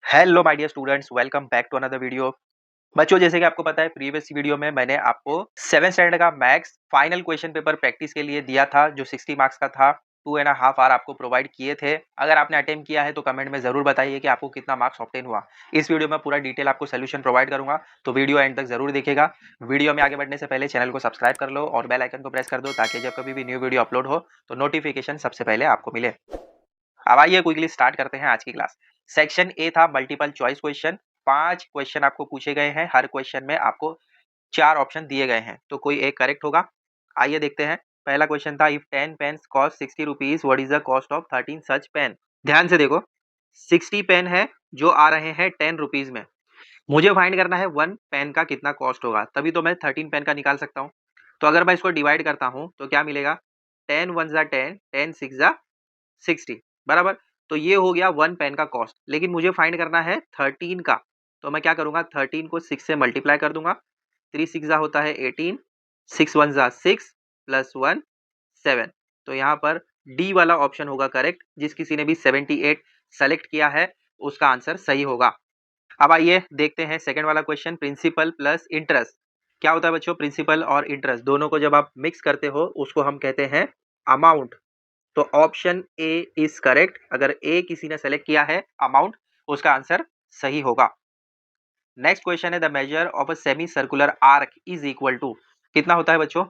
Hello my dear students, welcome back to another video. बच्चों, जैसे कि आपको पता है, प्रीवियस वीडियो में मैंने आपको 7th स्टैंडर्ड का maths final question paper practice के लिए दिया था, जो 60 मार्क्स का था। 2.5 आवर आपको प्रोवाइड किए थे। अगर आपने अटेम्प्ट किया है तो कमेंट में जरूर बताइए कि आपको कितना मार्क्स ऑब्टेन हुआ। इस वीडियो में पूरा डिटेल आपको सोल्यूशन प्रोवाइड करूंगा, तो वीडियो एंड तक जरूर देखिएगा। वीडियो में आगे बढ़ने से पहले चैनल को सब्सक्राइब कर लो और बेल आइकन को प्रेस कर दो, ताकि जब कभी भी न्यू वीडियो अपलोड हो तो नोटिफिकेशन सबसे पहले आपको मिले। अब आइए क्विकली स्टार्ट करते हैं आज की क्लास। सेक्शन ए था मल्टीपल चॉइस क्वेश्चन। 5 क्वेश्चन आपको पूछे गए हैं। हर क्वेश्चन में आपको 4 ऑप्शन दिए गए हैं, तो कोई एक करेक्ट होगा। आइए देखते हैं। पहला क्वेश्चन था, if 10 pens cost 60 rupees, what is the cost of 13 such pen. ध्यान से देखो, 60 पेन है जो आ रहे हैं 10 रुपीज में। मुझे फाइंड करना है 1 पेन का कितना कॉस्ट होगा, तभी तो मैं 13 पेन का निकाल सकता हूँ। तो अगर मैं इसको डिवाइड करता हूँ तो क्या मिलेगा? 10 वन जा 10, 10 सिक्स जा 60 बराबर। तो ये हो गया 1 पेन का कॉस्ट, लेकिन मुझे फाइंड करना है 13 का। तो मैं क्या करूंगा, 13 को 6 से मल्टीप्लाई कर दूंगा। 3 6 जा होता है 18, 6 1 जा 6 प्लस 1 7। तो यहाँ पर डी वाला ऑप्शन होगा करेक्ट। जिस किसी ने भी 78 सेलेक्ट किया है उसका आंसर सही होगा। अब आइए देखते हैं सेकंड वाला क्वेश्चन, प्रिंसिपल प्लस इंटरेस्ट। क्या होता है बच्चों? प्रिंसिपल और इंटरेस्ट दोनों को जब आप मिक्स करते हो उसको हम कहते हैं अमाउंट। तो ऑप्शन ए इज करेक्ट। अगर ए किसी ने सेलेक्ट किया है अमाउंट, उसका आंसर सही होगा। नेक्स्ट क्वेश्चन है, the measure of a semi circular arc is equal to. कितना होता है बच्चों?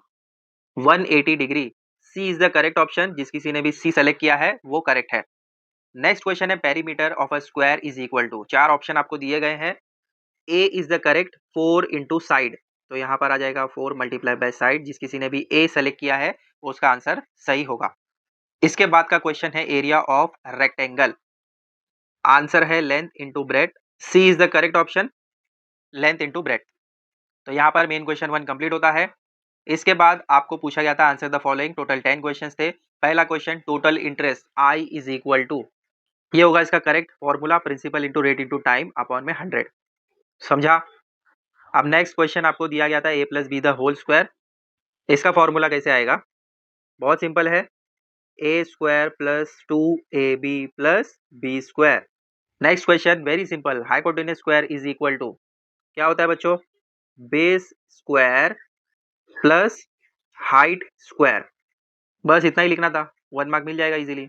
180 degree. C is the correct option. जिस किसी ने भी सी सेलेक्ट किया है वो करेक्ट है। नेक्स्ट क्वेश्चन है, perimeter of a square is equal to. 4 option आपको दिए गए हैं। A is the correct, 4 into side. तो यहाँ पर आ जाएगा 4 मल्टीप्लाई बाय साइड। जिस किसी ने भी ए सेलेक्ट किया है उसका आंसर सही होगा। इसके बाद का क्वेश्चन है, एरिया ऑफ रेक्टेंगल। आंसर है length into breadth. C is the correct option, length into breadth. तो यहाँ पर मेन क्वेश्चन 1 कंप्लीट होता है। इसके बाद आपको पूछा गया था answer the following. Total 10 question थे। पहला question, total interest I is equal to. ये होगा इसका correct formula, principal into rate into time upon में 100। समझा? अब नेक्स्ट क्वेश्चन आपको दिया गया था, a plus b the whole square. इसका फॉर्मूला कैसे आएगा? बहुत सिंपल है, a square plus 2ab plus b square. Next question very simple, hypotenuse square is equal to. क्या होता है बच्चों? Base square plus height square. बस इतना ही लिखना था, 1 मार्क मिल जाएगा इजीली।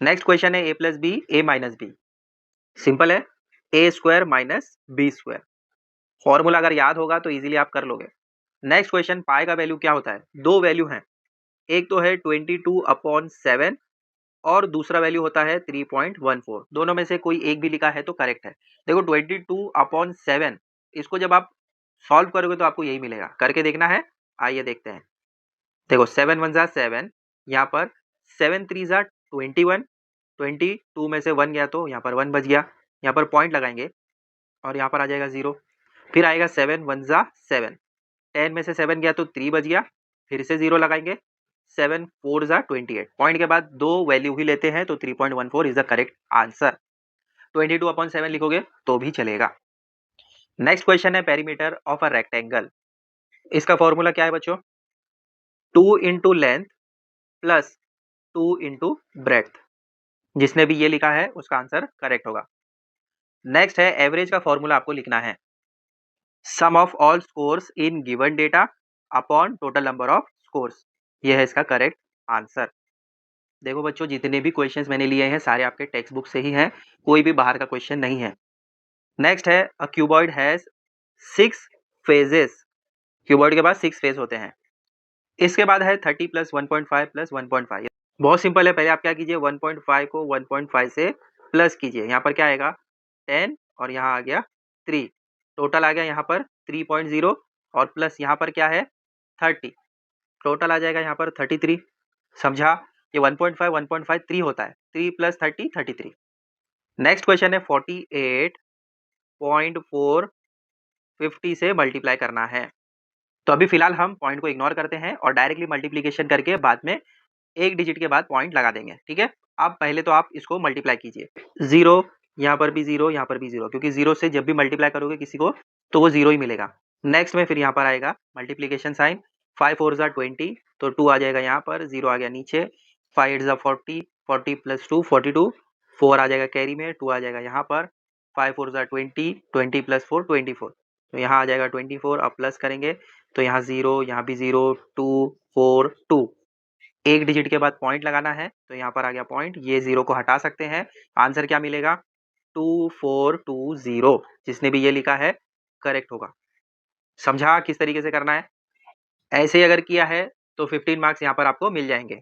नेक्स्ट क्वेश्चन है, a plus b a minus b. Simple है, a square minus b square. Formula अगर याद होगा तो इजीली आप कर लोगे। नेक्स्ट क्वेश्चन, पाई का वैल्यू क्या होता है? 2 वैल्यू है। एक तो है 22/7 और दूसरा वैल्यू होता है 3.14। दोनों में से कोई एक भी लिखा है तो करेक्ट है। देखो 22/7, इसको जब आप सॉल्व करोगे तो आपको यही मिलेगा। करके देखना है, आइए देखते हैं। देखो 7 1 जा 7, यहाँ पर 7 3 जा 21, 22 में से 1 गया तो यहाँ पर 1 बच गया। यहाँ पर पॉइंट लगाएंगे और यहाँ पर आ जाएगा 0। फिर आएगा 7 1 जा 7, 10 में से 7 गया तो 3 बच गया। फिर से 0 लगाएंगे, 7 4 जा 28। पॉइंट के बाद 2 वैल्यू ही लेते हैं तो 3.14 इज द करेक्ट आंसर। 22/7 लिखोगे तो भी चलेगा। नेक्स्ट क्वेश्चन है, पेरीमीटर ऑफ अ रेक्टेंगल। इसका फॉर्मूला क्या है बच्चों? 2 into length plus 2 into breadth. जिसने भी ये लिखा है उसका आंसर करेक्ट होगा। नेक्स्ट है, एवरेज का फॉर्मूला आपको लिखना है, sum of all scores in given data upon total number of scores. ये है इसका करेक्ट आंसर। देखो बच्चों, जितने भी क्वेश्चंस मैंने लिए हैं सारे आपके टेक्स्ट बुक से ही हैं, कोई भी बाहर का क्वेश्चन नहीं है। नेक्स्ट है, a cuboid has 6 phases. Cuboid के पास 6 फेज होते हैं। इसके बाद है 30 प्लस 1.5 प्लस 1.5। बहुत सिंपल है, पहले आप क्या कीजिए, 1.5 को 1.5 से प्लस कीजिए। यहाँ पर क्या आएगा 10 और यहाँ आ गया 3। टोटल आ गया यहाँ पर 3.0 और प्लस यहाँ पर क्या है 30। टोटल आ जाएगा यहाँ पर 33। समझा? ये 1.5 1.5 3 होता है, 3 प्लस 30 33। नेक्स्ट क्वेश्चन है, 48.4 50 से मल्टीप्लाई करना है। तो अभी फिलहाल हम पॉइंट को इग्नोर करते हैं और डायरेक्टली मल्टीप्लीकेशन करके बाद में एक डिजिट के बाद पॉइंट लगा देंगे। ठीक है, अब पहले तो आप इसको मल्टीप्लाई कीजिए। 0, यहाँ पर भी 0, यहाँ पर भी 0, क्योंकि 0 से जब भी मल्टीप्लाई करोगे किसी को तो वो 0 ही मिलेगा। नेक्स्ट में फिर यहाँ पर आएगा मल्टीप्लीकेशन साइन, 5 4 जा 20, तो 2 आ जाएगा यहाँ पर, 0 आ गया नीचे। 5 8 जा 40, 40 प्लस 2 42, 4 आ जाएगा कैरी में, 2 आ जाएगा यहाँ पर। 5 4 ज़ा 20, 20 प्लस 4 24। तो यहाँ आ जाएगा 24, अब प्लस करेंगे तो यहाँ 0, यहाँ भी 0, 2 4 2। एक डिजिट के बाद पॉइंट लगाना है, तो यहाँ पर आ गया पॉइंट, ये 0 को हटा सकते हैं। आंसर क्या मिलेगा? 2420। जिसने भी ये लिखा है करेक्ट होगा। समझा किस तरीके से करना है? ऐसे ही अगर किया है तो 15 मार्क्स यहाँ पर आपको मिल जाएंगे।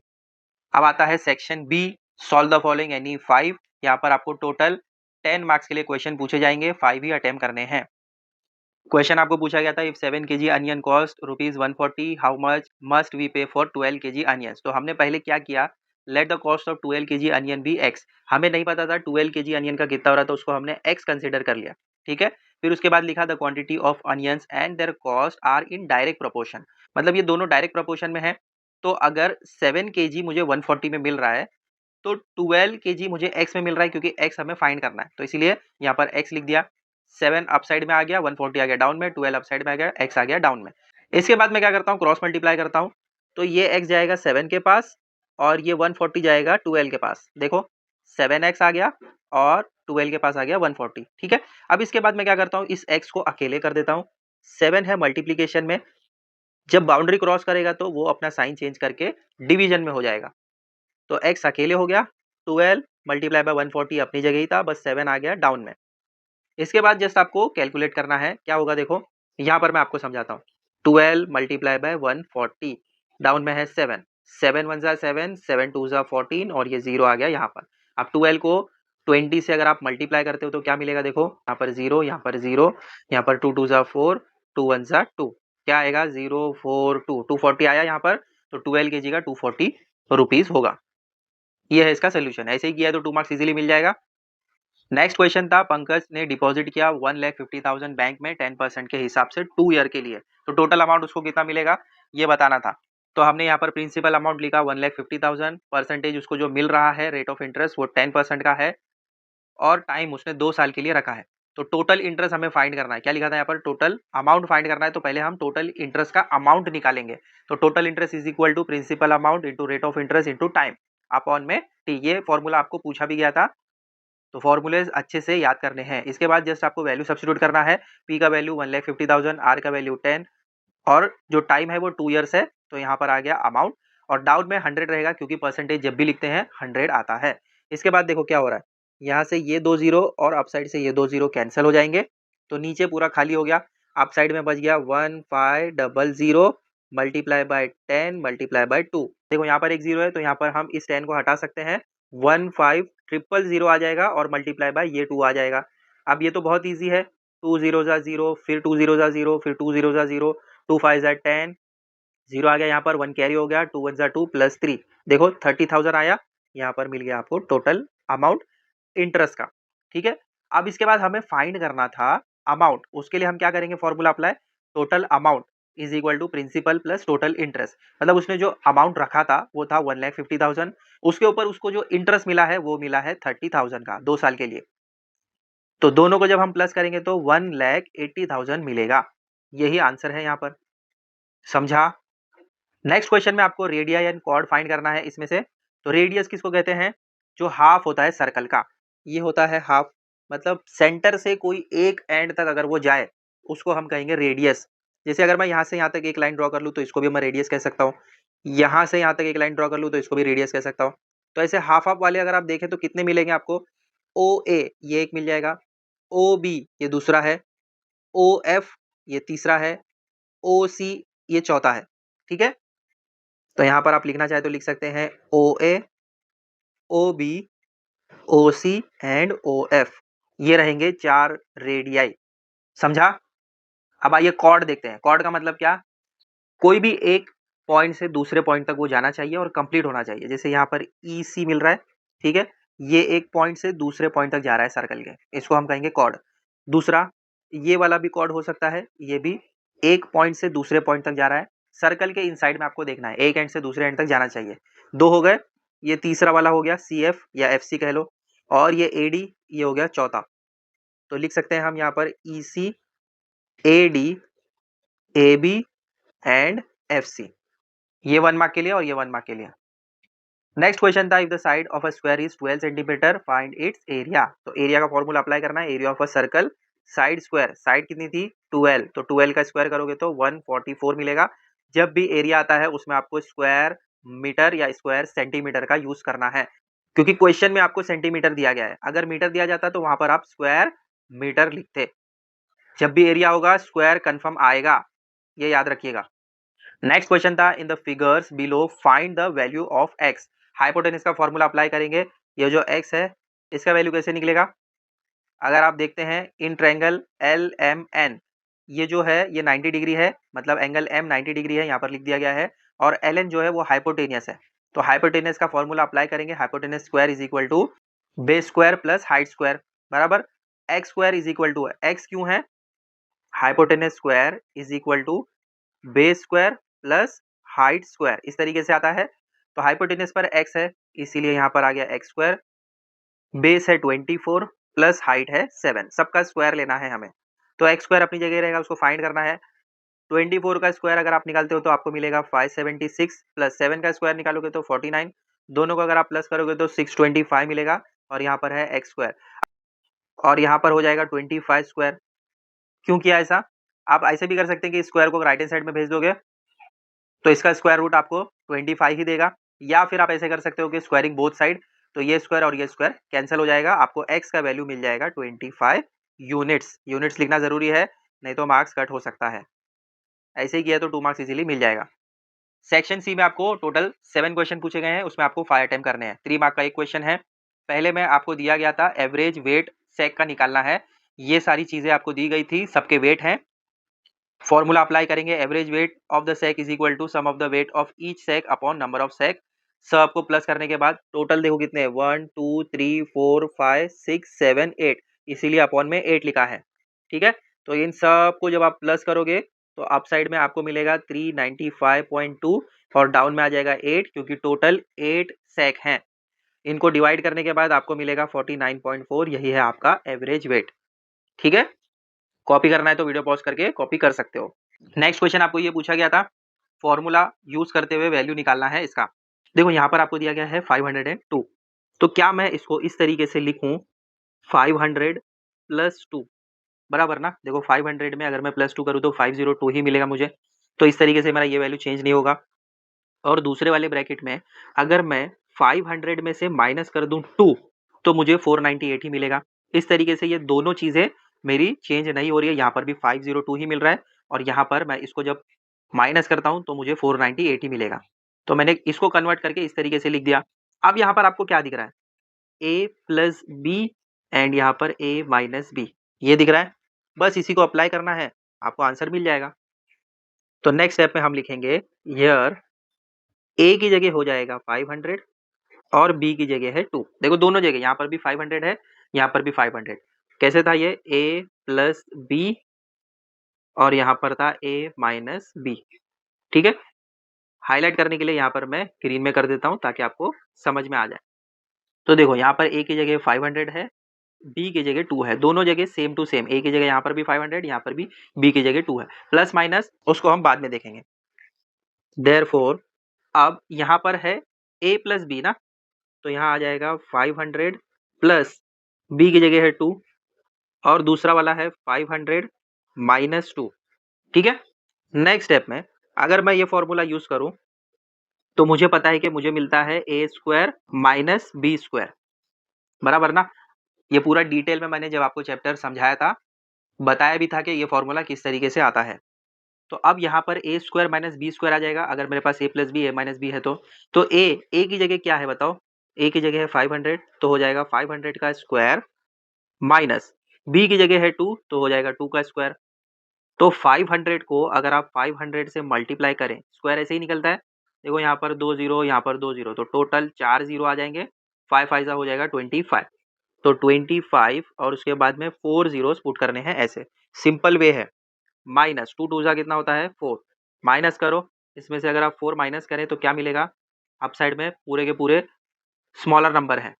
अब आता है section B, solve the following any 5। यहाँ पर आपको टोटल 10 मार्क्स के लिए क्वेश्चन पूछे जाएंगे, 5 ही अटेम्प्ट करने हैं। क्वेश्चन आपको पूछा गया था, if 7 kg onion cost ₹140, how much must we pay for 12 kg onions. तो हमने पहले क्या किया, let the cost of 12 kg onion be x। हमें नहीं पता था 12 kg अनियन का कितना हो रहा था, तो उसको हमने x कंसिडर कर लिया। ठीक है, फिर उसके बाद लिखा the quantity of onions and their cost are in direct proportion. मतलब ये दोनों डायरेक्ट प्रोपोर्शन में है। तो अगर 7 kg मुझे 140 में मिल रहा है, तो 12 kg मुझे x में मिल रहा है, क्योंकि x हमें फाइंड करना है। तो इसीलिए यहाँ पर x लिख दिया। 7 अप साइड में आ गया, 140 आ गया डाउन में, 12 अप साइड में आ गया, x आ गया डाउन में। इसके बाद मैं क्या करता हूँ, क्रॉस मल्टीप्लाई करता हूँ। तो ये x जाएगा 7 के पास और ये 140 जाएगा 12 के पास। देखो 7x आ गया और 12 के पास आ गया 140। ठीक है, अब इसके बाद मैं क्या करता हूँ, इस x को अकेले कर देता हूँ। 7 है मल्टीप्लीकेशन में, जब बाउंड्री क्रॉस करेगा तो वो अपना साइन चेंज करके डिवीजन में हो जाएगा। तो x अकेले हो गया, 12 मल्टीप्लाई बाय 140 अपनी जगह ही था, बस 7 आ गया डाउन में। इसके बाद जस्ट आपको कैलकुलेट करना है, क्या होगा देखो, यहाँ पर मैं आपको समझाता हूँ। 12 मल्टीप्लाई बाय 140, डाउन में है 7, 7 1 ज़ा 7, 7 2 ज़ा 14 और ये 0 आ गया यहाँ पर। अब 12 को 20 से अगर आप मल्टीप्लाई करते हो तो क्या मिलेगा देखो, यहाँ पर 0, यहाँ पर 0, यहाँ पर 2 2 ज़ा 4, 2 1 ज़ा 2, क्या आएगा 0 4 2, 240 आया यहाँ पर। तो 12 kg का 240 रुपीज़ होगा। ये है इसका सोल्यूशन। ऐसे ही किया तो 2 मार्क्स इजीली मिल जाएगा। नेक्स्ट क्वेश्चन था, पंकज ने डिपॉजिट किया 1,50,000 बैंक में 10% के हिसाब से 2 ईयर के लिए, तो टोटल अमाउंट उसको कितना मिलेगा ये बताना था। तो हमने यहाँ पर प्रिंसिपल अमाउंट लिखा 1,50,000, परसेंटेज उसको जो मिल रहा है रेट ऑफ इंटरेस्ट वो 10% का है और टाइम उसने 2 साल के लिए रखा है। तो टोटल इंटरेस्ट हमें फाइंड करना है। क्या लिखा था यहाँ पर, टोटल अमाउंट फाइंड करना है। तो पहले हम टोटल इंटरेस्ट का अमाउंट निकालेंगे। तो total interest is equal to principal amount into rate of interest into time upon में टी। ये फॉर्मूला आपको पूछा भी गया था, तो फॉर्मूले अच्छे से याद करने हैं। इसके बाद जस्ट आपको वैल्यू सब्स्टिट्यूट करना है। पी का वैल्यू 1,50,000, आर का वैल्यू 10 और जो टाइम है वो 2 ईयर्स है। तो यहाँ पर आ गया अमाउंट और डाउन में 100 रहेगा, क्योंकि परसेंटेज जब भी लिखते हैं 100 आता है। इसके बाद देखो क्या हो रहा है, यहाँ से ये 2 जीरो और अप साइड से ये 2 जीरो कैंसिल हो जाएंगे, तो नीचे पूरा खाली हो गया। अप साइड में बच गया 1500 मल्टीप्लाई बाय 10 मल्टीप्लाई बाय 2। देखो यहाँ पर एक जीरो है, तो यहाँ पर हम इस 10 को हटा सकते हैं, 1500 आ जाएगा और मल्टीप्लाई बाय ये 2 आ जाएगा। अब ये तो बहुत ईजी है, 2 जीरो जा 0, फिर 2 जीरो जा 0, फिर 2 जीरो जा 0, 2 5 जा 10, 0 आ गया यहाँ पर, 1 कैरी हो गया, 2 1 जा 2 प्लस 3, देखो 30,000 आया। यहाँ पर मिल गया आपको टोटल अमाउंट इंटरेस्ट का। ठीक है, अब इसके बाद हमें फाइंड करना था अमाउंट। उसके लिए हम क्या करेंगे, formula apply, total amount is equal to principal plus total interest. मतलब उसने जो अमाउंट रखा था वो था 1,50,000, उसके ऊपर उसको जो इंटरेस्ट मिला है वो मिला है 30,000 का 2 साल के लिए। तो दोनों को जब हम प्लस करेंगे तो 1,80,000 मिलेगा। यही आंसर है यहाँ पर। समझा? नेक्स्ट क्वेश्चन में आपको रेडिया एंड कॉर्ड फाइंड करना है इसमें से। तो रेडियस किसको कहते हैं, जो हाफ होता है सर्कल का, ये होता है हाफ। मतलब सेंटर से कोई एक एंड तक अगर वो जाए उसको हम कहेंगे रेडियस। जैसे अगर मैं यहाँ से यहाँ तक एक लाइन ड्रॉ कर लूँ तो इसको भी मैं रेडियस कह सकता हूँ। यहाँ से यहाँ तक एक लाइन ड्रॉ कर लूँ तो इसको भी रेडियस कह सकता हूँ। तो ऐसे हाफ हाफ वाले अगर आप देखें तो कितने मिलेंगे आपको, ओ ए ये एक मिल जाएगा, ओ बी ये दूसरा है, ओ एफ ये तीसरा है, ओ सी ये चौथा है। ठीक है, तो यहाँ पर आप लिखना चाहे तो लिख सकते हैं O A, O B, O C and O F. ये रहेंगे 4 रेडियाई। समझा? अब आइए कॉर्ड देखते हैं। कॉर्ड का मतलब क्या, कोई भी एक पॉइंट से दूसरे पॉइंट तक वो जाना चाहिए और कंप्लीट होना चाहिए। जैसे यहाँ पर ई सी मिल रहा है, ठीक है, ये एक पॉइंट से दूसरे पॉइंट तक जा रहा है सर्कल के, इसको हम कहेंगे कॉर्ड। दूसरा ये वाला भी कॉर्ड हो सकता है, ये भी एक पॉइंट से दूसरे पॉइंट तक जा रहा है, सर्कल के इनसाइड में आपको देखना है, एक एंड से दूसरे एंड तक जाना चाहिए। 2 हो गए, ये तीसरा वाला हो गया सी एफ या एफ सी कह लो, और ये ए डी ये हो गया चौथा। तो लिख सकते हैं हम यहाँ पर E C, A D, A B and F C. ये 1 मार्क के लिए और ये 1 मार्क के लिए। नेक्स्ट क्वेश्चन था, if the side of a square is 12 centimetre find its area. तो एरिया का फॉर्मूला अप्लाई करना है, area of a circle side square, side कितनी थी 12, तो 12 का स्क्वायर करोगे तो 144 मिलेगा। जब भी एरिया आता है उसमें आपको स्क्वायर मीटर या स्क्वायर सेंटीमीटर का यूज करना है, क्योंकि क्वेश्चन में आपको सेंटीमीटर दिया गया है। अगर मीटर दिया जाता तो वहां पर आप स्क्वायर मीटर लिखते। जब भी एरिया होगा स्क्वायर कंफर्म आएगा, ये याद रखिएगा। नेक्स्ट क्वेश्चन था, in the figures below find the value of x. Hypotenuse का फॉर्मूला अप्लाई करेंगे। ये जो एक्स है इसका वैल्यू कैसे निकलेगा? अगर आप देखते हैं in triangle L M N, ये जो है ये 90 डिग्री है, मतलब एंगल एम 90 डिग्री है, यहाँ पर लिख दिया गया है। और एल एन जो है वो हाइपोटेनियस है। तो हाइपोटेनस का फॉर्मूला अप्लाई करेंगे, hypotenuse square is equal to base square plus height square बराबर x square is equal to, x क्यों है, hypotenuse square is equal to base square plus height square, इस तरीके से आता है। तो हाइपोटेनस पर एक्स है इसीलिए यहाँ पर आ गया एक्स स्क्वायर, बेस है 24 प्लस हाइट है 7, सबका स्क्वायर लेना है हमें। तो एक्स स्क्वायर अपनी जगह रहेगा, उसको फाइंड करना है। 24 का स्क्वायर अगर आप निकालते हो तो आपको मिलेगा 576 प्लस 7 का स्क्वायर निकालोगे तो 49, दोनों को अगर आप प्लस करोगे तो 625 मिलेगा। और यहाँ पर है एक्स स्क्वायर और यहाँ पर हो जाएगा 25 स्क्वायर। क्यों किया ऐसा? आप ऐसे भी कर सकते हैं कि स्क्वायर को राइट हैंड साइड में भेज दोगे तो इसका स्क्वायर रूट आपको 25 ही देगा, या फिर आप ऐसे कर सकते हो कि स्क्वायरिंग बोथ साइड, तो ये स्क्वायर और ये स्क्वायर कैंसिल हो जाएगा, आपको x का वैल्यू मिल जाएगा 25 यूनिट्स। यूनिट्स लिखना जरूरी है, नहीं तो मार्क्स कट हो सकता है। ऐसे ही किया तो 2 मार्क्स इजीली मिल जाएगा। सेक्शन सी में आपको टोटल 7 क्वेश्चन पूछे गए हैं, उसमें आपको 5 अटेम्प्ट करने हैं। 3 मार्क का एक क्वेश्चन है। पहले में आपको दिया गया था एवरेज वेट सेक का निकालना है, ये सारी चीजें आपको दी गई थी, सबके वेट हैं। फॉर्मूला अप्लाई करेंगे, average weight of the sack is equal to sum of the weight of each sack upon number of sack. सब को प्लस करने के बाद टोटल देखो कितने, 1 2 3 4 5 6 7 8, इसीलिए अपॉन में 8 लिखा है। ठीक है, तो इन सब को जब आप प्लस करोगे तो अप साइड में आपको मिलेगा 395.2 और डाउन में आ जाएगा 8, क्योंकि टोटल 8 सेक हैं। इनको डिवाइड करने के बाद आपको मिलेगा 49.4, यही है आपका एवरेज वेट। ठीक है, कॉपी करना है तो वीडियो पॉज करके कॉपी कर सकते हो। नेक्स्ट क्वेश्चन आपको ये पूछा गया था, फॉर्मूला यूज करते हुए वैल्यू निकालना है इसका। देखो यहाँ पर आपको दिया गया है 502, तो क्या मैं इसको इस तरीके से लिखूं 500 प्लस 2 बराबर ना, देखो 500 में अगर मैं प्लस 2 करूँ तो 502 ही मिलेगा मुझे, तो इस तरीके से मेरा ये वैल्यू चेंज नहीं होगा। और दूसरे वाले ब्रैकेट में अगर मैं 500 में से माइनस कर दूं 2 तो मुझे 498 ही मिलेगा। इस तरीके से ये दोनों चीजें मेरी चेंज नहीं हो रही है, यहाँ पर भी 502 ही मिल रहा है और यहाँ पर मैं इसको जब माइनस करता हूं तो मुझे 498 ही मिलेगा। तो मैंने इसको कन्वर्ट करके इस तरीके से लिख दिया। अब यहाँ पर आपको क्या दिख रहा है, ए प्लस बी एंड यहाँ पर ए माइनस बी, ये दिख रहा है। बस इसी को अप्लाई करना है, आपको आंसर मिल जाएगा। तो नेक्स्ट स्टेप में हम लिखेंगे हियर ए की जगह हो जाएगा 500 और बी की जगह है 2। देखो दोनों जगह यहाँ पर भी 500 है, यहाँ पर भी 500। कैसे था ये, a प्लस बी और यहाँ पर था a माइनस बी। ठीक है, हाईलाइट करने के लिए यहाँ पर मैं ग्रीन में कर देता हूँ ताकि आपको समझ में आ जाए। तो देखो यहाँ पर a की जगह 500 है, b की जगह 2 है, दोनों जगह सेम टू सेम, a की जगह यहाँ पर भी 500, यहाँ पर भी b की जगह 2 है। प्लस माइनस उसको हम बाद में देखेंगे। देयरफॉर अब यहाँ पर है a प्लस बी ना, तो यहाँ आ जाएगा 500 प्लस बी की जगह है 2 और दूसरा वाला है 500 माइनस 2। ठीक है, नेक्स्ट स्टेप में अगर मैं ये फॉर्मूला यूज करूं तो मुझे पता है कि मुझे मिलता है a square minus b square बराबर ना। ये पूरा डिटेल में मैंने जब आपको चैप्टर समझाया था बताया भी था कि ये फॉर्मूला किस तरीके से आता है। तो अब यहाँ पर ए स्क्वायर माइनस बी स्क्वायर आ जाएगा, अगर मेरे पास ए plus b a minus B है तो ए की जगह क्या है बताओ, ए की जगह है 500 तो हो जाएगा 500 का स्क्वायर माइनस बी की जगह है 2 तो हो जाएगा 2 का स्क्वायर। तो 500 को अगर आप 500 से मल्टीप्लाई करें, स्क्वायर ऐसे ही निकलता है। देखो यहाँ पर 2 जीरो, यहाँ पर 2 जीरो, तो टोटल 4 जीरो आ जाएंगे, 5 5 हो जाएगा 25। तो 25 और उसके बाद में 4 जीरोस पुट करने हैं, ऐसे सिंपल वे है। माइनस 2 2 कितना होता है 4, माइनस करो, इसमें से अगर आप 4 माइनस करें तो क्या मिलेगा, अप साइड में पूरे के पूरे स्मॉलर नंबर है।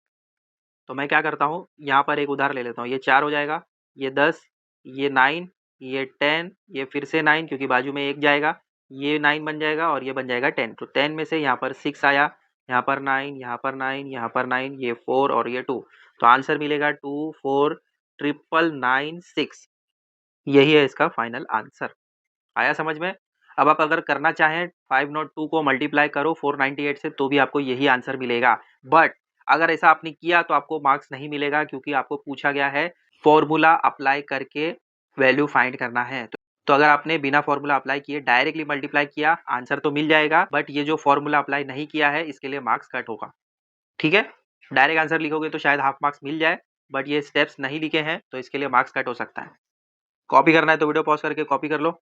तो मैं क्या करता हूँ, यहाँ पर एक उदाहरण ले लेता हूँ, ये 4 हो जाएगा, ये 10, ये 9, ये 10, ये फिर से 9 क्योंकि बाजू में एक जाएगा, ये 9 बन जाएगा और ये बन जाएगा 10। तो 10 में से यहाँ पर 6 आया, यहाँ पर 9, यहाँ पर 9, यहाँ पर 9, ये 4 और ये 2, तो आंसर मिलेगा 24996। यही है इसका फाइनल आंसर। आया समझ में? अब आप अगर करना चाहें 502 को मल्टीप्लाई करो 498 से, तो भी आपको यही आंसर मिलेगा। बट अगर ऐसा आपने किया तो आपको मार्क्स नहीं मिलेगा, क्योंकि आपको पूछा गया है फॉर्मूला अप्लाई करके वैल्यू फाइंड करना है। तो अगर आपने बिना फॉर्मूला अप्लाई किए डायरेक्टली मल्टीप्लाई किया, आंसर तो मिल जाएगा, बट ये जो फॉर्मूला अप्लाई नहीं किया है इसके लिए मार्क्स कट होगा। ठीक है? डायरेक्ट आंसर लिखोगे तो शायद हाफ मार्क्स मिल जाए, बट ये स्टेप्स नहीं लिखे हैं तो इसके लिए मार्क्स कट हो सकता है। कॉपी करना है तो वीडियो पॉज करके कॉपी कर लो।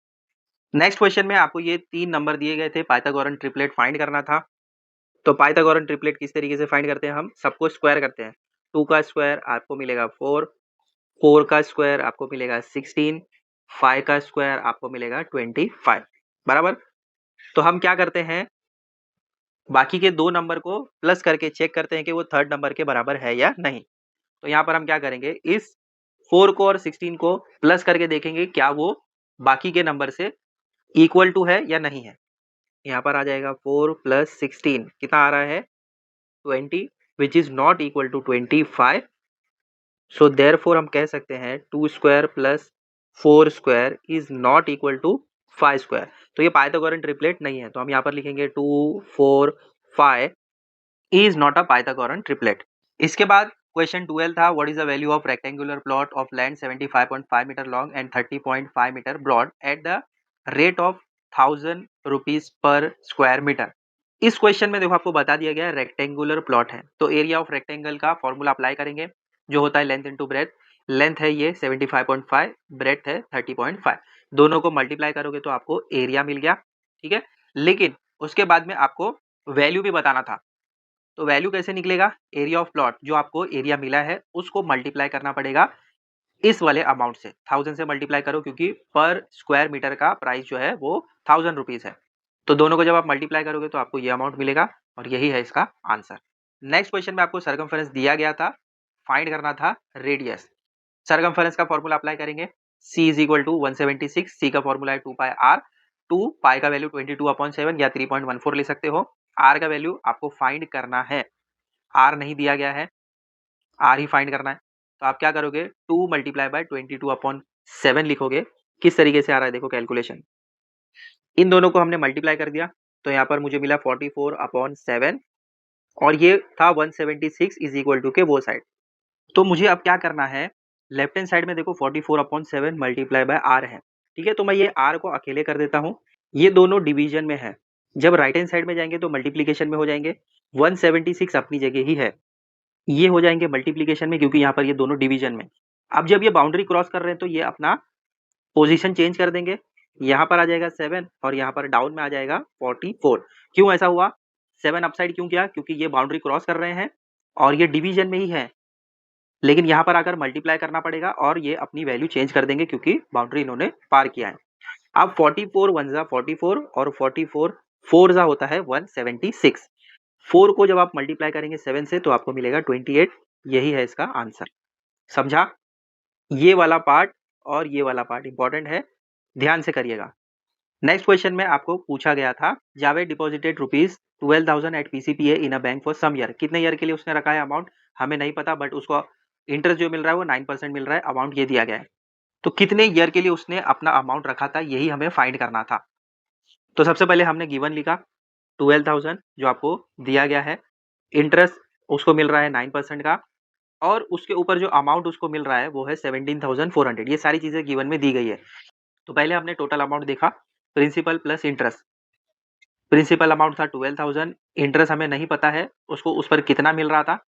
नेक्स्ट क्वेश्चन में आपको ये 3 नंबर दिए गए थे, पाइथागोरन ट्रिपलेट फाइंड करना था। तो पाइथागोरन ट्रिपलेट किस तरीके से फाइंड करते हैं, हम सबको स्क्वायर करते हैं। 2 का स्क्वायर आपको मिलेगा 4, 4 का स्क्वायर आपको मिलेगा 16, 5 का स्क्वायर आपको मिलेगा 25, बराबर। तो हम क्या करते हैं, बाकी के 2 नंबर को प्लस करके चेक करते हैं कि वो थर्ड नंबर के बराबर है या नहीं। तो यहाँ पर हम क्या करेंगे, इस 4 को और 16 को प्लस करके देखेंगे क्या वो बाकी के नंबर से इक्वल टू है या नहीं है। यहाँ पर आ जाएगा 4 + 16 कितना आ रहा है 20, which is not equal to 25। So therefore हम कह सकते हैं 2 square + 4 square is not equal to 5 square. तो ये पाइथागोरन ट्रिपलेट नहीं है, तो हम यहाँ पर लिखेंगे 2 4 5 is not a Pythagorean triplet. इसके बाद क्वेश्चन 12 था, what is the value of rectangular plot of land 75.5 metre long and 30.5 metre broad at the rate of 1000 rupees per square metre. इस क्वेश्चन में देखो आपको बता दिया गया है रेक्टेंगुलर प्लॉट है, तो एरिया ऑफ रेक्टेंगल का फॉर्मूला अप्लाई करेंगे, जो होता है लेंथ इंटू ब्रेथ। लेंथ है ये 75.5, ब्रेथ है 30.5, दोनों को मल्टीप्लाई करोगे तो आपको एरिया मिल गया। ठीक है, लेकिन उसके बाद में आपको वैल्यू भी बताना था। तो वैल्यू कैसे निकलेगा, एरिया ऑफ प्लॉट जो आपको एरिया मिला है उसको मल्टीप्लाई करना पड़ेगा इस वाले अमाउंट से, 1000 से मल्टीप्लाई करो, क्योंकि पर स्क्वायर मीटर का प्राइस जो है वो 1000 रुपीज है। तो दोनों को जब आप मल्टीप्लाई करोगे तो आपको ये अमाउंट मिलेगा, और यही है इसका आंसर। नेक्स्ट क्वेश्चन में आपको सर्कमफेरेंस दिया गया था, फाइंड करना था रेडियस। सर्कमफेरेंस का फॉर्मूला अप्लाई करेंगे, c इज इक्वल टू 176, सी का फॉर्मूला है 2πr, 2 पाई का वैल्यू 22/7 या 3.14 ले सकते हो। r का वैल्यू आपको फाइंड करना है, r नहीं दिया गया है, r ही फाइंड करना है। तो आप क्या करोगे, 2 × 22/7 लिखोगे। किस तरीके से आ रहा है देखो कैलकुलेशन, इन दोनों को हमने मल्टीप्लाई कर दिया, तो यहाँ पर मुझे मिला 44/7, और ये था 176 इज इक्वल टू के वो साइड। तो मुझे अब क्या करना है, लेफ्ट हैंड साइड में देखो 44/7 मल्टीप्लाई बाय आर है। ठीक है, तो मैं ये आर को अकेले कर देता हूँ, ये दोनों डिवीजन में है। जब राइट हैंड साइड में जाएंगे तो मल्टीप्लीकेशन में हो जाएंगे, 176 अपनी जगह ही है, ये हो जाएंगे मल्टीप्लीकेशन में, क्योंकि यहाँ पर ये दोनों डिवीजन में। अब जब ये बाउंड्री क्रॉस कर रहे हैं तो ये अपना पोजीशन चेंज कर देंगे, यहाँ पर आ जाएगा 7 और यहाँ पर डाउन में आ जाएगा 44। क्यों ऐसा हुआ, 7 अपसाइड क्यों किया, क्योंकि ये बाउंड्री क्रॉस कर रहे हैं और ये डिवीजन में ही है, लेकिन यहाँ पर आकर मल्टीप्लाई करना पड़ेगा और ये अपनी वैल्यू चेंज कर देंगे क्योंकि बाउंड्री इन्होंने पार किया है। अब 44 1 जा 44 और 44 4 जा होता है 176। 4 को जब आप मल्टीप्लाई करेंगे 7 से तो आपको मिलेगा 28, यही है इसका आंसर। समझा, ये वाला पार्ट और ये वाला पार्ट इंपॉर्टेंट है, ध्यान से करिएगा। नेक्स्ट क्वेश्चन में आपको पूछा गया था, Javed deposited ₹12,000 at PCPA in a bank for some year. कितने ईयर के लिए उसने रखा है अमाउंट हमें नहीं पता, बट उसको इंटरेस्ट जो मिल रहा है वो 9% मिल रहा है, अमाउंट ये दिया गया है। तो कितने ईयर के लिए उसने अपना अमाउंट रखा था, यही हमें फाइंड करना था। तो सबसे पहले हमने गिवन लिखा 12,000 जो आपको दिया गया है, इंटरेस्ट उसको मिल रहा है 9% का, और उसके ऊपर जो अमाउंट उसको मिल रहा है वो है 17,400। ये सारी चीजें गिवन में दी गई है। तो पहले हमने टोटल अमाउंट देखा, principal plus interest. Principal amount था 12,000, इंटरेस्ट हमें नहीं पता है उसको उस पर कितना मिल रहा था,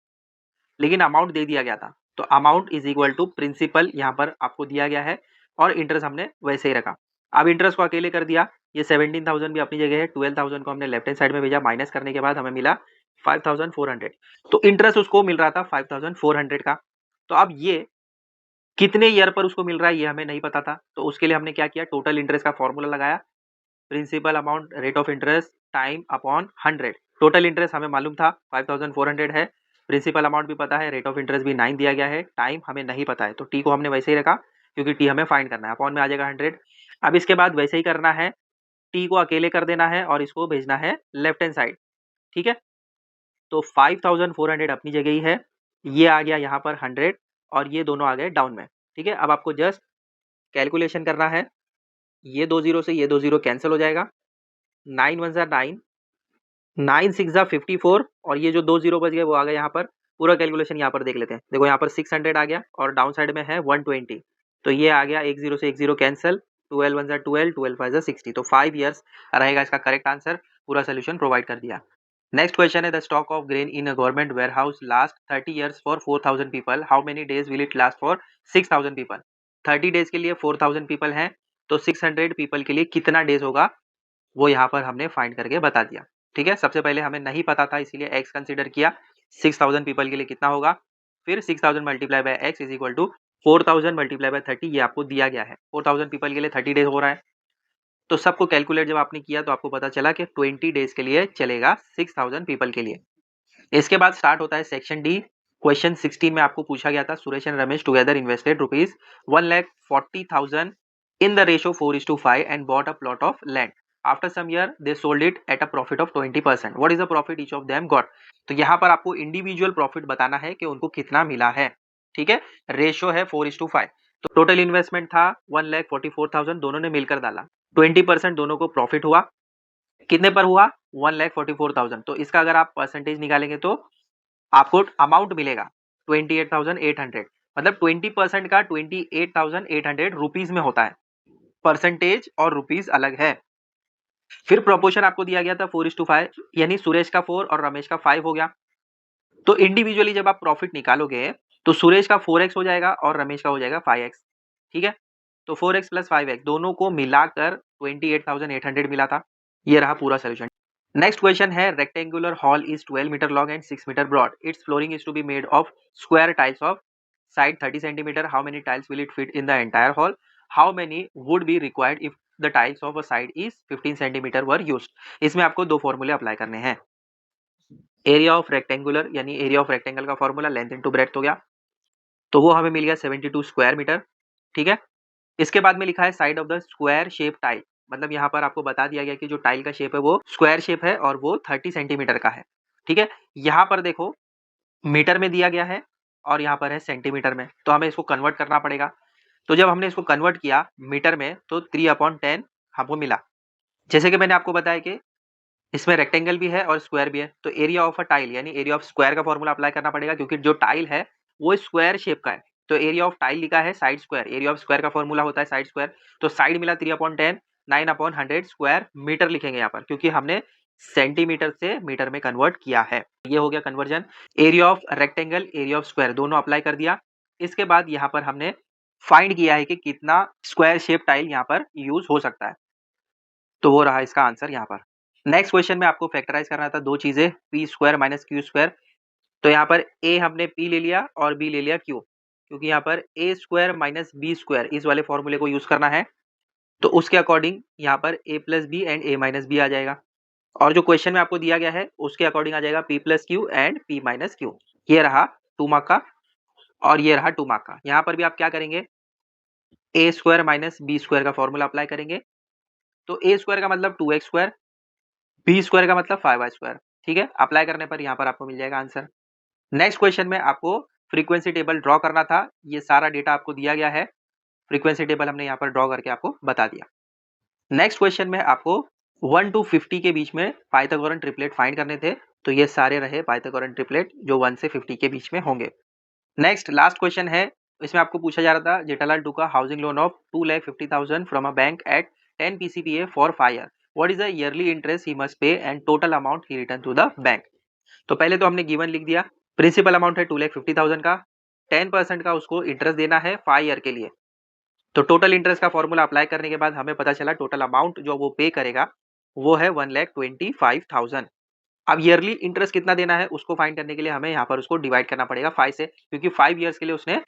लेकिन अमाउंट दे दिया गया था। तो amount is equal to principal यहाँ पर आपको दिया गया है और इंटरेस्ट हमने वैसे ही रखा। अब इंटरेस्ट को अकेले कर दिया, ये 17,000 भी अपनी जगह है, 12,000 को हमने लेफ्ट हैंड साइड में भेजा, माइनस करने के बाद हमें मिला 5,400। तो इंटरेस्ट उसको मिल रहा था 5,400 का। तो अब ये कितने ईयर पर उसको मिल रहा है ये हमें नहीं पता था, तो उसके लिए हमने क्या किया, टोटल इंटरेस्ट का फॉर्मूला लगाया, principal amount rate of interest time upon 100। Total interest हमें मालूम था 5,400 है, प्रिंसिपल अमाउंट भी पता है, रेट ऑफ इंटरेस्ट भी 9 दिया गया है, टाइम हमें नहीं पता है, तो टी को हमने वैसे ही रखा क्योंकि टी हमें फाइंड करना है, अपॉन में आ जाएगा 100। अब इसके बाद वैसे ही करना है, टी को अकेले कर देना है और इसको भेजना है लेफ्ट हैंड साइड। ठीक है, तो 5400 अपनी जगह ही है, ये आ गया यहाँ पर 100 और ये दोनों आ गए डाउन में। ठीक है, अब आपको जस्ट कैलकुलेशन करना है, ये 2 जीरो से ये 2 जीरो कैंसिल हो जाएगा, 9 1 जा 9, 9 6 जा 54 और ये जो 2 जीरो बच गए वो आ गए यहाँ पर। पूरा कैलकुलेशन यहाँ पर देख लेते हैं। देखो यहाँ पर 600 आ गया और डाउन साइड में है 120, तो ये आ गया 1 जीरो से 1 जीरो कैंसिल, 12 1 जा 12, 12 5 जा 60, तो 5 ईयर्स रहेगा इसका करेक्ट आंसर। पूरा सोल्यूशन प्रोवाइड कर दिया। नेक्स्ट क्वेश्चन है, the stock of grain in a government warehouse last 30 years for 4000 people, how many days will it last for 6000 people. 30 days के लिए 4000 पीपल हैं, तो 600 पीपल के लिए कितना डेज होगा वो यहाँ पर हमने फाइंड करके बता दिया। ठीक है, सबसे पहले हमें नहीं पता था इसीलिए एक्स कंसीडर किया, 6000 पीपल के लिए कितना होगा, फिर 6000 multiply by x is equal to 4000 multiply by 30, ये आपको दिया गया है। 4000 पीपल के लिए 30 डेज हो रहा है, तो सबको कैलकुलेट जब आपने किया तो आपको पता चला कि 20 डेज के लिए चलेगा 6000 पीपल के लिए। इसके बाद स्टार्ट होता है सेक्शन डी। क्वेश्चन 16 में आपको पूछा गया था, Suresh and Ramesh together invested rupees 1,40,000 in the ratio 4:5 and bought a plot of land. After some year they sold it at a profit of 20%. What is the profit each of them got? तो यहाँ पर आपको individual profit बताना है कि उनको कितना मिला है। ठीक है, रेशियो है 4:5, तो टोटल इन्वेस्टमेंट था 1,44,000, दोनों ने मिलकर डाला, 20% दोनों को प्रॉफिट हुआ। कितने पर हुआ? 1,44,000। तो इसका अगर आप परसेंटेज निकालेंगे तो आपको अमाउंट मिलेगा 28,800, मतलब 20% का 28,800 रुपीज में होता है। परसेंटेज और रुपीज अलग है। फिर प्रोपोर्शन आपको दिया गया था 4:5, यानी सुरेश का 4 और रमेश का 5 हो गया। तो इंडिविजुअली जब आप प्रॉफिट निकालोगे तो सुरेश का 4x हो जाएगा और रमेश का हो जाएगा 5x। ठीक है, तो 4x प्लस 5x दोनों को मिलाकर 28,800 मिला था। ये रहा पूरा सोल्यूशन। नेक्स्ट क्वेश्चन है, rectangular hall is 12 metre long and 6 metre broad, it's flooring is to be made of square tiles of side 30 centimetre, how many tiles will it fit in the entire hall, how many would be required if the tiles of a side is 15 centimetre were used. इसमें आपको दो फॉर्मूले apply करने हैं। Area of rectangular यानी area of rectangle का formula length into breadth हो गया, तो वो हमें मिल गया 72 स्क्वायर मीटर। ठीक है, इसके बाद में लिखा है side of the square shape tile, मतलब यहाँ पर आपको बता दिया गया कि जो टाइल का शेप है वो स्क्वायर शेप है और वो 30 सेंटीमीटर का है। ठीक है, यहाँ पर देखो मीटर में दिया गया है और यहाँ पर है सेंटीमीटर में, तो हमें इसको कन्वर्ट करना पड़ेगा। तो जब हमने इसको कन्वर्ट किया मीटर में तो 3/10 हमको मिला। जैसे कि मैंने आपको बताया कि इसमें रेक्टेंगल भी है और स्क्वायर भी है, तो एरिया ऑफ अ टाइल यानी एरिया ऑफ स्क्वायर का फॉर्मूला अप्लाई करना पड़ेगा, क्योंकि जो टाइल है वो स्क्वायर शेप का है। तो एरिया ऑफ टाइल लिखा है side square, area of square का फॉर्मूला होता है साइड स्क्वायर, तो साइड मिला 3/10, 9/100 स्क्वायर मीटर लिखेंगे यहाँ पर, क्योंकि हमने सेंटीमीटर से मीटर में कन्वर्ट किया है। ये हो गया conversion. Area of rectangle, area of square दोनों अप्लाई कर दिया। इसके बाद यहाँ पर हमने फाइंड किया है कि कितना स्क्वायर शेप टाइल यहाँ पर यूज हो सकता है, तो वो रहा इसका आंसर यहाँ पर। नेक्स्ट क्वेश्चन में आपको फैक्टराइज करना था दो चीजें, P square minus Q square. तो यहाँ पर ए हमने पी ले लिया और बी ले लिया क्यू, क्योंकि यहाँ पर ए स्क्वायर माइनस बी स्क्वायर इस वाले फॉर्मूले को यूज करना है, तो उसके अकॉर्डिंग यहाँ पर a plus b and a minus b आ जाएगा, और जो क्वेश्चन में आपको दिया गया है उसके अकॉर्डिंग आ जाएगा P plus Q and P minus Q. ये रहा 2 मार्क का और ये रहा 2 मार्क का। यहाँ पर भी आप क्या करेंगे, ए स्क्वायर माइनस बी स्क्वायर का फॉर्मूला अप्लाई करेंगे, तो ए स्क्वायर का मतलब 2x स्क्वायर, बी स्क्वायर का मतलब 5y स्क्वायर। ठीक है, अप्लाई करने पर यहाँ पर आपको मिल जाएगा आंसर। नेक्स्ट क्वेश्चन में आपको फ्रीक्वेंसी टेबल ड्रॉ करना था, ये सारा डेटा आपको दिया गया है, फ्रीक्वेंसी टेबल हमने यहाँ पर ड्रॉ करके आपको बता दिया। नेक्स्ट क्वेश्चन में आपको 1 to 50 के बीच में पाइथागोरन ट्रिपलेट फाइंड करने थे, तो ये सारे रहे पाइथागोरन ट्रिपलेट जो 1 से 50 के बीच में होंगे। नेक्स्ट लास्ट क्वेश्चन है, इसमें आपको पूछा जा रहा था जेठालाल टू का housing loan of 2,50,000 from a bank at 10 PCPA for 5 year, what is the yearly interest he must pay and total amount he return to the bank. तो पहले तो हमने गिवन लिख दिया, प्रिंसिपल अमाउंट है 2,50,000 का, 10% का उसको इंटरेस्ट देना है 5 ईयर के लिए, तो टोटल इंटरेस्ट का फॉर्मूला अप्लाई करने के बाद हमें पता चला टोटल अमाउंट जो वो पे करेगा वो है 1,25,000। अब ईयरली इंटरेस्ट कितना देना है उसको फाइंड करने के लिए हमें यहाँ पर उसको डिवाइड करना पड़ेगा 5 से, क्योंकि 5 ईयर्स के लिए उसने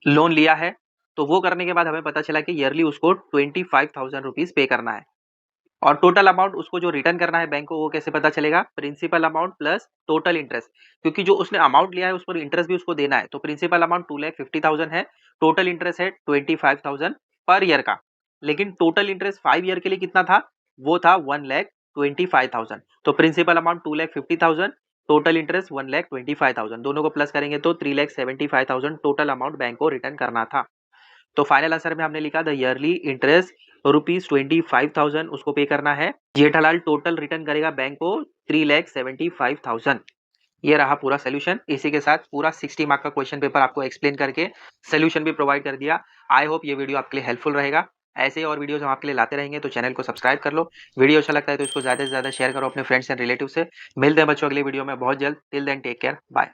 लोन लिया है, तो वो करने के बाद हमें पता चला कि ईयरली उसको 25,000 रुपीज पे करना है, और टोटल अमाउंट उसको जो रिटर्न करना है बैंक को वो कैसे पता चलेगा, principal amount plus total interest, क्योंकि जो उसने अमाउंट लिया है उस पर इंटरेस्ट भी उसको देना है, तो प्रिंसिपल अमाउंट 2,50,000 है, टोटल इंटरेस्ट है 25,000 पर ईयर का, लेकिन टोटल इंटरेस्ट 5 ईयर के लिए कितना था, वो था 1,25,000, तो प्रिंसिपल अमाउंट 2,50,000 टोटल इंटरेस्ट 1,25,000, दोनों को प्लस करेंगे तो 3,75,000 टोटल अमाउंट बैंक को रिटर्न करना था। तो फाइनल आंसर में हमने लिखा द ईयरली इंटरेस्ट ₹25,000 उसको पे करना है। जेठालाल टोटल रिटर्न करेगा बैंक को 3,75,000। ये रहा पूरा सोल्यूशन। इसी के साथ पूरा 60 मार्क का क्वेश्चन पेपर आपको एक्सप्लेन करके सोल्यूशन भी प्रोवाइड कर दिया। आई होप ये वीडियो आपके लिए हेल्पफुल रहेगा। ऐसे और वीडियोस हम आपके लिए लाते रहेंगे, तो चैनल को सब्सक्राइब कर लो। वीडियो अच्छा लगता है तो इसको ज़्यादा से ज़्यादा शेयर करो अपने फ्रेंड्स एंड रिलेटिव से। मिलते हैं बच्चों अगले वीडियो में बहुत जल्द। Till then take care, bye.